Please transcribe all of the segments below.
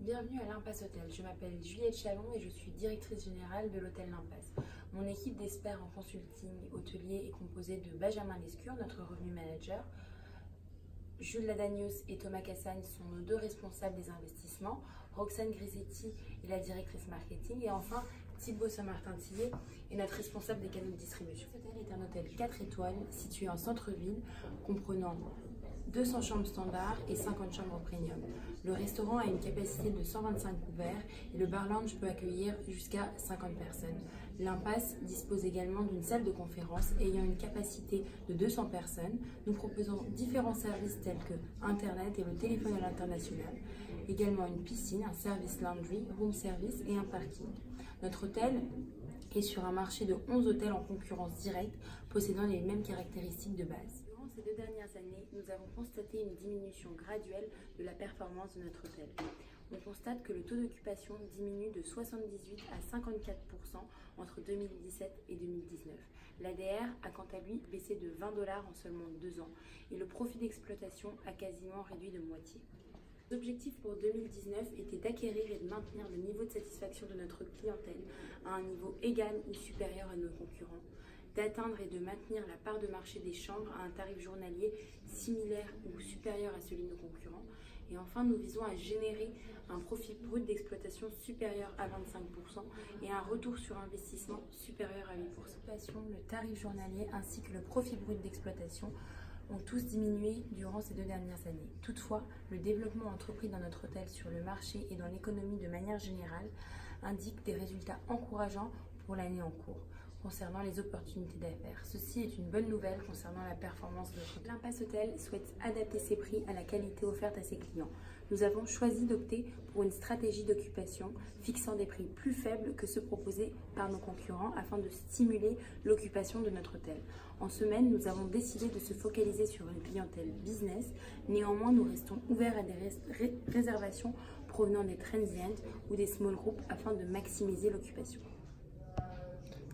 Bienvenue à l'Impasse Hôtel. Je m'appelle Juliette Chalon et je suis directrice générale de l'Hôtel l'Impasse. Mon équipe d'experts en consulting hôtelier est composée de Benjamin Lescure, notre revenu manager. Jules Ladagnos et Thomas Cassagne sont nos deux responsables des investissements. Roxane Grisetti est la directrice marketing. Et enfin, Thibaut Saint-Martin-Tillet est notre responsable des canaux de distribution. Cet hôtel est un hôtel 4 étoiles situé en centre-ville, comprenant 200 chambres standards et 50 chambres premium. Le restaurant a une capacité de 125 couverts et le bar lounge peut accueillir jusqu'à 50 personnes. L'Impasse dispose également d'une salle de conférence ayant une capacité de 200 personnes. Nous proposons différents services tels que Internet et le téléphone à l'international, également une piscine, un service laundry, room service et un parking. Notre hôtel est sur un marché de 11 hôtels en concurrence directe possédant les mêmes caractéristiques de base. Durant ces 2 dernières années, nous avons constaté une diminution graduelle de la performance de notre hôtel. On constate que le taux d'occupation diminue de 78 à 54% entre 2017 et 2019. L'ADR a quant à lui baissé de $20 en seulement 2 ans et le profit d'exploitation a quasiment réduit de moitié. L'objectif pour 2019 était d'acquérir et de maintenir le niveau de satisfaction de notre clientèle à un niveau égal ou supérieur à nos concurrents, d'atteindre et de maintenir la part de marché des chambres à un tarif journalier similaire ou supérieur à celui de nos concurrents. Et enfin, nous visons à générer un profit brut d'exploitation supérieur à 25% et un retour sur investissement supérieur à 8%. Le tarif journalier ainsi que le profit brut d'exploitation ont tous diminué durant ces 2 dernières années. Toutefois, le développement entrepris dans notre hôtel sur le marché et dans l'économie de manière générale indique des résultats encourageants pour l'année en cours concernant les opportunités d'affaires. Ceci est une bonne nouvelle concernant la performance de notre hôtel. L'Impasse Hôtel souhaite adapter ses prix à la qualité offerte à ses clients. Nous avons choisi d'opter pour une stratégie d'occupation fixant des prix plus faibles que ceux proposés par nos concurrents afin de stimuler l'occupation de notre hôtel. En semaine, nous avons décidé de se focaliser sur une clientèle business. Néanmoins, nous restons ouverts à des réservations provenant des transient ou des small groups afin de maximiser l'occupation.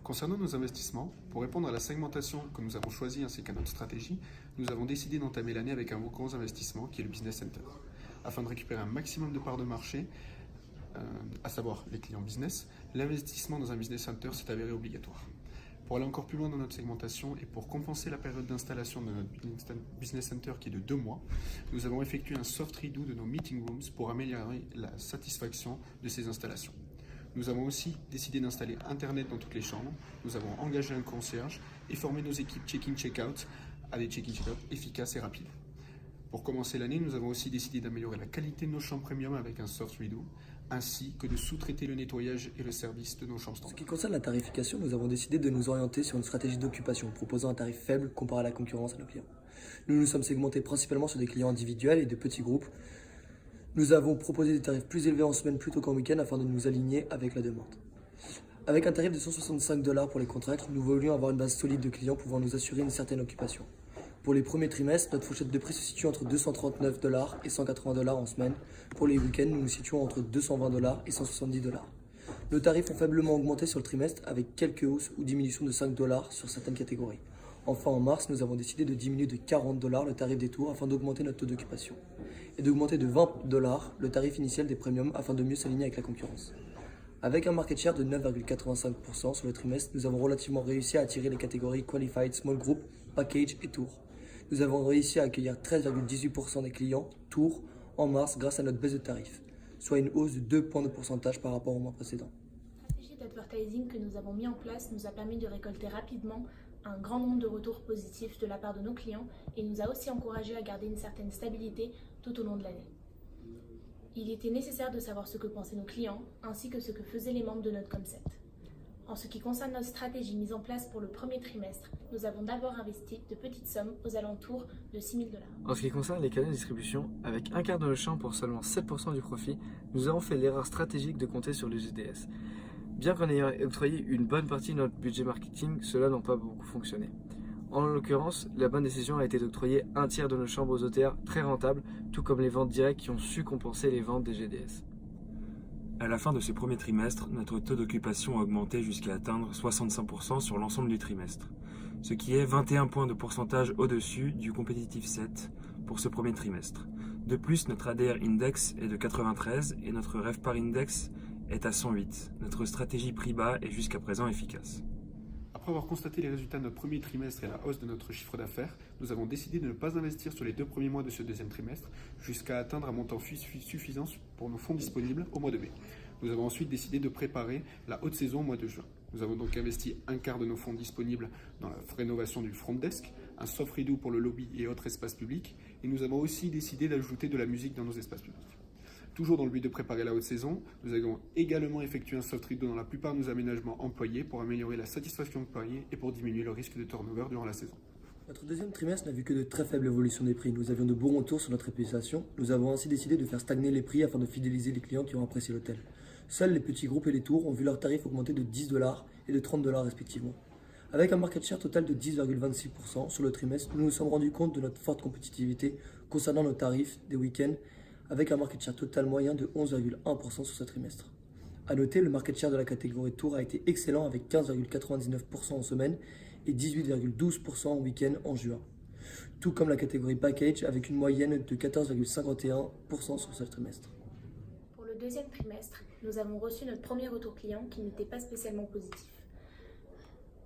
Concernant nos investissements, pour répondre à la segmentation que nous avons choisie ainsi qu'à notre stratégie, nous avons décidé d'entamer l'année avec un gros investissement qui est le Business Center. Afin de récupérer un maximum de parts de marché, à savoir les clients business, l'investissement dans un Business Center s'est avéré obligatoire. Pour aller encore plus loin dans notre segmentation et pour compenser la période d'installation de notre Business Center qui est de 2 mois, nous avons effectué un soft redo de nos meeting rooms pour améliorer la satisfaction de ces installations. Nous avons aussi décidé d'installer Internet dans toutes les chambres, nous avons engagé un concierge et formé nos équipes check-in, check-out à des check-in, check-out efficaces et rapides. Pour commencer l'année, nous avons aussi décidé d'améliorer la qualité de nos chambres premium avec un soft redo, ainsi que de sous-traiter le nettoyage et le service de nos chambres standards. En ce qui concerne la tarification, nous avons décidé de nous orienter sur une stratégie d'occupation, proposant un tarif faible comparé à la concurrence à nos clients. Nous nous sommes segmentés principalement sur des clients individuels et de petits groupes. Nous avons proposé des tarifs plus élevés en semaine plutôt qu'en week-end afin de nous aligner avec la demande. Avec un tarif de $165 pour les contracts, nous voulions avoir une base solide de clients pouvant nous assurer une certaine occupation. Pour les premiers trimestres, notre fourchette de prix se situe entre $239 et $180 en semaine. Pour les week-ends, nous nous situons entre $220 et $170. Nos tarifs ont faiblement augmenté sur le trimestre avec quelques hausses ou diminutions de $5 sur certaines catégories. Enfin, en mars, nous avons décidé de diminuer de $40 le tarif des tours afin d'augmenter notre taux d'occupation et d'augmenter de $20 le tarif initial des premiums afin de mieux s'aligner avec la concurrence. Avec un market share de 9,85% sur le trimestre, nous avons relativement réussi à attirer les catégories Qualified, Small Group, Package et Tour. Nous avons réussi à accueillir 13,18% des clients Tour en mars grâce à notre baisse de tarifs, soit une hausse de 2 points de pourcentage par rapport au mois précédent. La stratégie d'advertising que nous avons mis en place nous a permis de récolter rapidement un grand nombre de retours positifs de la part de nos clients et nous a aussi encouragé à garder une certaine stabilité tout au long de l'année. Il était nécessaire de savoir ce que pensaient nos clients ainsi que ce que faisaient les membres de notre concept. En ce qui concerne notre stratégie mise en place pour le premier trimestre, nous avons d'abord investi de petites sommes aux alentours de $6 000. En ce qui concerne les canaux de distribution, avec un quart de nos chambres pour seulement 7% du profit, nous avons fait l'erreur stratégique de compter sur les GDS. Bien qu'en ayant octroyé une bonne partie de notre budget marketing, cela n'a pas beaucoup fonctionné. En l'occurrence, la bonne décision a été d'octroyer un tiers de nos chambres aux OTR très rentables, tout comme les ventes directes qui ont su compenser les ventes des GDS. À la fin de ce premier trimestre, notre taux d'occupation a augmenté jusqu'à atteindre 65% sur l'ensemble du trimestre, ce qui est 21 points de pourcentage au-dessus du competitive set pour ce premier trimestre. De plus, notre ADR Index est de 93 et notre RevPAR Index est à 108. Notre stratégie prix bas est jusqu'à présent efficace. Après avoir constaté les résultats de notre premier trimestre et la hausse de notre chiffre d'affaires, nous avons décidé de ne pas investir sur les 2 premiers mois de ce deuxième trimestre jusqu'à atteindre un montant suffisant pour nos fonds disponibles au mois de mai. Nous avons ensuite décidé de préparer la haute saison au mois de juin. Nous avons donc investi un quart de nos fonds disponibles dans la rénovation du front desk, un soft redo pour le lobby et autres espaces publics, et nous avons aussi décidé d'ajouter de la musique dans nos espaces publics. Toujours dans le but de préparer la haute saison, nous avons également effectué un soft redo dans la plupart de nos aménagements employés pour améliorer la satisfaction employée et pour diminuer le risque de turnover durant la saison. Notre deuxième trimestre n'a vu que de très faibles évolutions des prix. Nous avions de bons retours sur notre réputation. Nous avons ainsi décidé de faire stagner les prix afin de fidéliser les clients qui ont apprécié l'hôtel. Seuls les petits groupes et les tours ont vu leurs tarifs augmenter de 10$ et de 30$ respectivement. Avec un market share total de 10,26% sur le trimestre, nous nous sommes rendus compte de notre forte compétitivité concernant nos tarifs des week-ends, avec un market share total moyen de 11,1% sur ce trimestre. A noter, le market share de la catégorie tour a été excellent avec 15,99% en semaine et 18,12% en week-end en juin. Tout comme la catégorie package avec une moyenne de 14,51% sur ce trimestre. Pour le deuxième trimestre, nous avons reçu notre premier retour client qui n'était pas spécialement positif.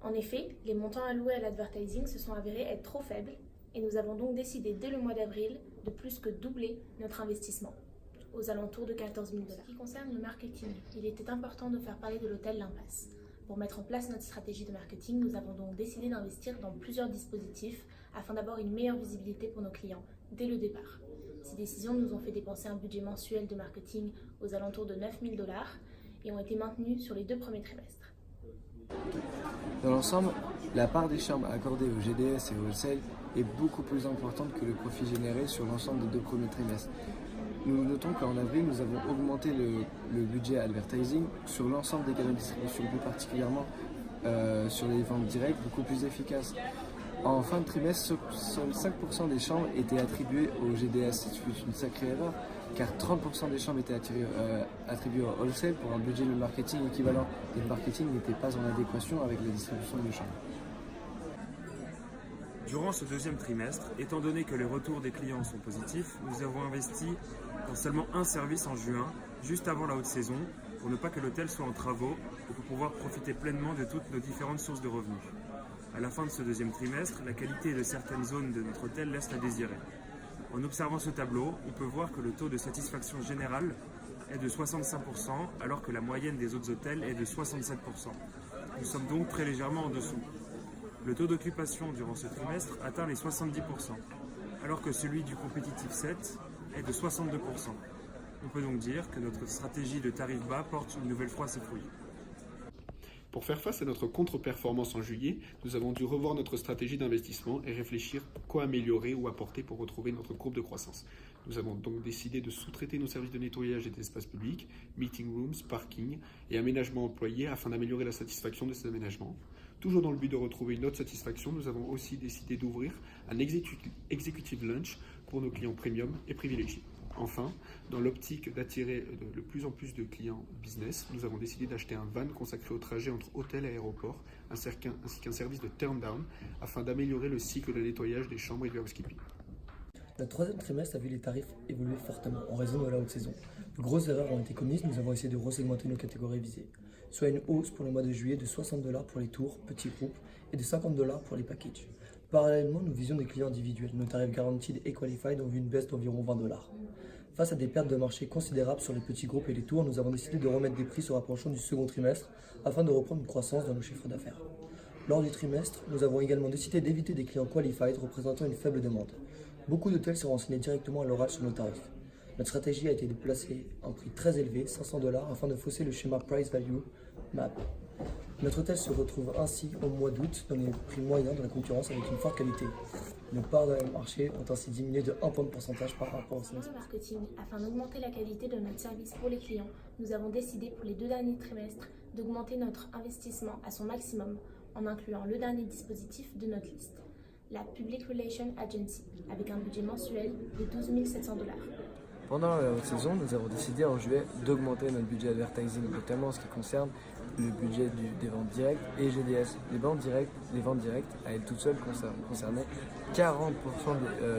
En effet, les montants alloués à l'advertising se sont avérés être trop faibles et nous avons donc décidé dès le mois d'avril de plus que doubler notre investissement, aux alentours de 14 000 $. En ce qui concerne le marketing, il était important de faire parler de l'hôtel L'Impasse. Pour mettre en place notre stratégie de marketing, nous avons donc décidé d'investir dans plusieurs dispositifs afin d'avoir une meilleure visibilité pour nos clients dès le départ. Ces décisions nous ont fait dépenser un budget mensuel de marketing aux alentours de 9 000 $ et ont été maintenues sur les 2 premiers trimestres. Dans l'ensemble, la part des chambres accordées au GDS et au wholesale est beaucoup plus importante que le profit généré sur l'ensemble des 2 premiers trimestres. Nous notons qu'en avril, nous avons augmenté le budget advertising sur l'ensemble des canaux de distribution, plus particulièrement sur les ventes directes, beaucoup plus efficaces. En fin de trimestre, seuls 5% des chambres étaient attribuées au GDS. C'est une sacrée erreur, car 30% des chambres étaient attribuées au wholesale pour un budget de marketing équivalent. Et le marketing n'était pas en adéquation avec la distribution de chambres. Durant ce deuxième trimestre, étant donné que les retours des clients sont positifs, nous avons investi dans seulement un service en juin, juste avant la haute saison, pour ne pas que l'hôtel soit en travaux et pour pouvoir profiter pleinement de toutes nos différentes sources de revenus. À la fin de ce deuxième trimestre, la qualité de certaines zones de notre hôtel laisse à désirer. En observant ce tableau, on peut voir que le taux de satisfaction générale est de 65%, alors que la moyenne des autres hôtels est de 67%. Nous sommes donc très légèrement en dessous. Le taux d'occupation durant ce trimestre atteint les 70%, alors que celui du compétitif 7 est de 62%. On peut donc dire que notre stratégie de tarif bas porte une nouvelle fois ses fruits. Pour faire face à notre contre-performance en juillet, nous avons dû revoir notre stratégie d'investissement et réfléchir quoi améliorer ou apporter pour retrouver notre courbe de croissance. Nous avons donc décidé de sous-traiter nos services de nettoyage et d'espaces publics, meeting rooms, parking et aménagements employés afin d'améliorer la satisfaction de ces aménagements. Toujours dans le but de retrouver une autre satisfaction, nous avons aussi décidé d'ouvrir un executive lunch pour nos clients premium et privilégiés. Enfin, dans l'optique d'attirer de plus en plus de clients business, nous avons décidé d'acheter un van consacré au trajet entre hôtel et aéroport, ainsi qu'un service de turn-down afin d'améliorer le cycle de nettoyage des chambres et du housekeeping. Notre troisième trimestre a vu les tarifs évoluer fortement en raison de la haute saison. De grosses erreurs ont été commises, nous avons essayé de resegmenter nos catégories visées, soit une hausse pour le mois de juillet de 60 $ pour les tours, petits groupes, et de 50 $ pour les packages. Parallèlement, nous visions des clients individuels. Nos tarifs Guaranteed et Qualified ont vu une baisse d'environ 20 $. Face à des pertes de marché considérables sur les petits groupes et les tours, nous avons décidé de remettre des prix se rapprochant du second trimestre afin de reprendre une croissance dans nos chiffres d'affaires. Lors du trimestre, nous avons également décidé d'éviter des clients Qualified représentant une faible demande. Beaucoup d'hôtels se renseignaient directement à l'oral sur nos tarifs. Notre stratégie a été de placer un prix très élevé, 500 $ afin de fausser le schéma Price Value Map. Notre hôtel se retrouve ainsi au mois d'août dans les prix moyens de la concurrence avec une forte qualité. Nos parts dans le marché ont ainsi diminué de 1 point de pourcentage par rapport au semestre. Dans le marketing, afin d'augmenter la qualité de notre service pour les clients, nous avons décidé pour les 2 derniers trimestres d'augmenter notre investissement à son maximum en incluant le dernier dispositif de notre liste, la Public Relations Agency, avec un budget mensuel de 12 700 $. Pendant la haute saison, nous avons décidé en juillet d'augmenter notre budget advertising, notamment en ce qui concerne le budget des ventes directes et GDS. Les ventes directes à elles toutes seules concernaient 40%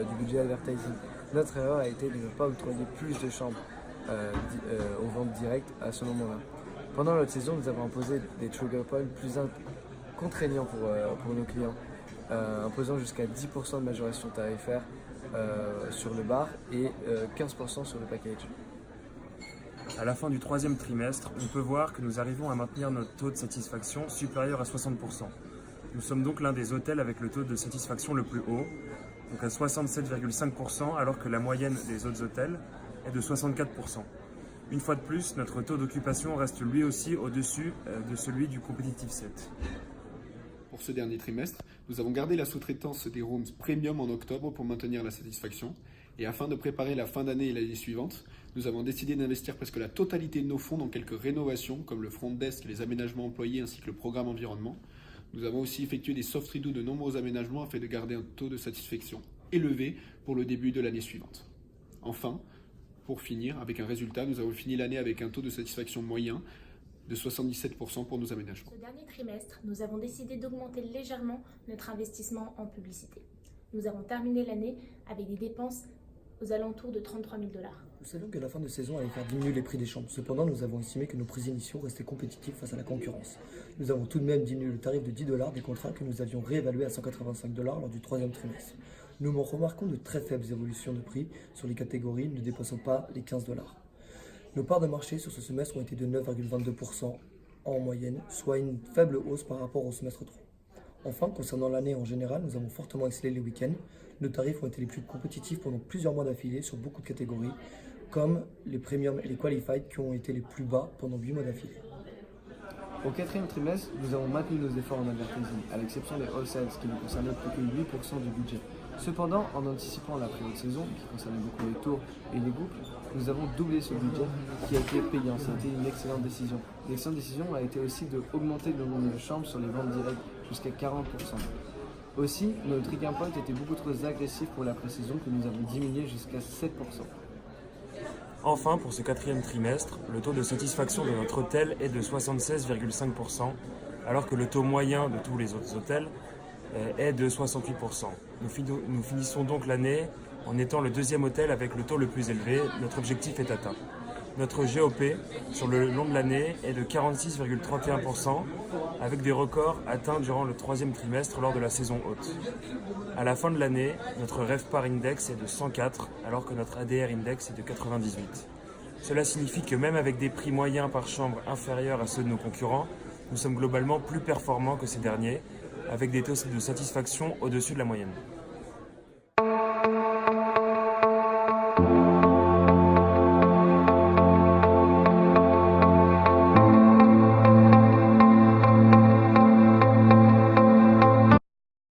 du budget advertising. Notre erreur a été de ne pas octroyer plus de chambres aux ventes directes à ce moment-là. Pendant notre saison, nous avons imposé des trigger points plus contraignants pour nos clients, imposant jusqu'à 10% de majoration tarifaire sur le bar et 15% sur le package. À la fin du troisième trimestre, on peut voir que nous arrivons à maintenir notre taux de satisfaction supérieur à 60%. Nous sommes donc l'un des hôtels avec le taux de satisfaction le plus haut, donc à 67,5%, alors que la moyenne des autres hôtels est de 64%. Une fois de plus, notre taux d'occupation reste lui aussi au-dessus de celui du competitive set. Pour ce dernier trimestre, nous avons gardé la sous-traitance des rooms premium en octobre pour maintenir la satisfaction. Et afin de préparer la fin d'année et l'année suivante, nous avons décidé d'investir presque la totalité de nos fonds dans quelques rénovations, comme le front desk, les aménagements employés ainsi que le programme environnement. Nous avons aussi effectué des soft redos de nombreux aménagements afin de garder un taux de satisfaction élevé pour le début de l'année suivante. Enfin, pour finir, avec un résultat, nous avons fini l'année avec un taux de satisfaction moyen de 77% pour nos aménagements. Ce dernier trimestre, nous avons décidé d'augmenter légèrement notre investissement en publicité. Nous avons terminé l'année avec des dépenses aux alentours de 33 000 $. Nous savions que la fin de saison allait faire diminuer les prix des chambres. Cependant, nous avons estimé que nos prix initiaux restaient compétitifs face à la concurrence. Nous avons tout de même diminué le tarif de 10 $ des contrats que nous avions réévalués à 185 $ lors du troisième trimestre. Nous remarquons de très faibles évolutions de prix sur les catégories ne dépassant pas les 15 $. Nos parts de marché sur ce semestre ont été de 9,22% en moyenne, soit une faible hausse par rapport au semestre 3. Enfin, concernant l'année en général, nous avons fortement accéléré les week-ends. Nos tarifs ont été les plus compétitifs pendant plusieurs mois d'affilée sur beaucoup de catégories, comme les premium et les qualified qui ont été les plus bas pendant 8 mois d'affilée. Au quatrième trimestre, nous avons maintenu nos efforts en advertising, à l'exception des wholesales qui ne concernaient plus que 8% du budget. Cependant, en anticipant la période de saison, qui concernait beaucoup les tours et les boucles, nous avons doublé ce budget qui a été payant. Ça a été une excellente décision. L'excellente décision a été aussi d'augmenter le nombre de chambres sur les ventes directes jusqu'à 40%. Aussi, notre trigger point était beaucoup trop agressif pour la pré-saison que nous avons diminué jusqu'à 7%. Enfin, pour ce quatrième trimestre, le taux de satisfaction de notre hôtel est de 76,5%, alors que le taux moyen de tous les autres hôtels est de 68%. Nous finissons donc l'année en étant le deuxième hôtel avec le taux le plus élevé. Notre objectif est atteint. Notre GOP sur le long de l'année est de 46,31%, avec des records atteints durant le troisième trimestre lors de la saison haute. À la fin de l'année, notre RevPAR Index est de 104, alors que notre ADR Index est de 98. Cela signifie que même avec des prix moyens par chambre inférieurs à ceux de nos concurrents, nous sommes globalement plus performants que ces derniers, avec des taux de satisfaction au-dessus de la moyenne.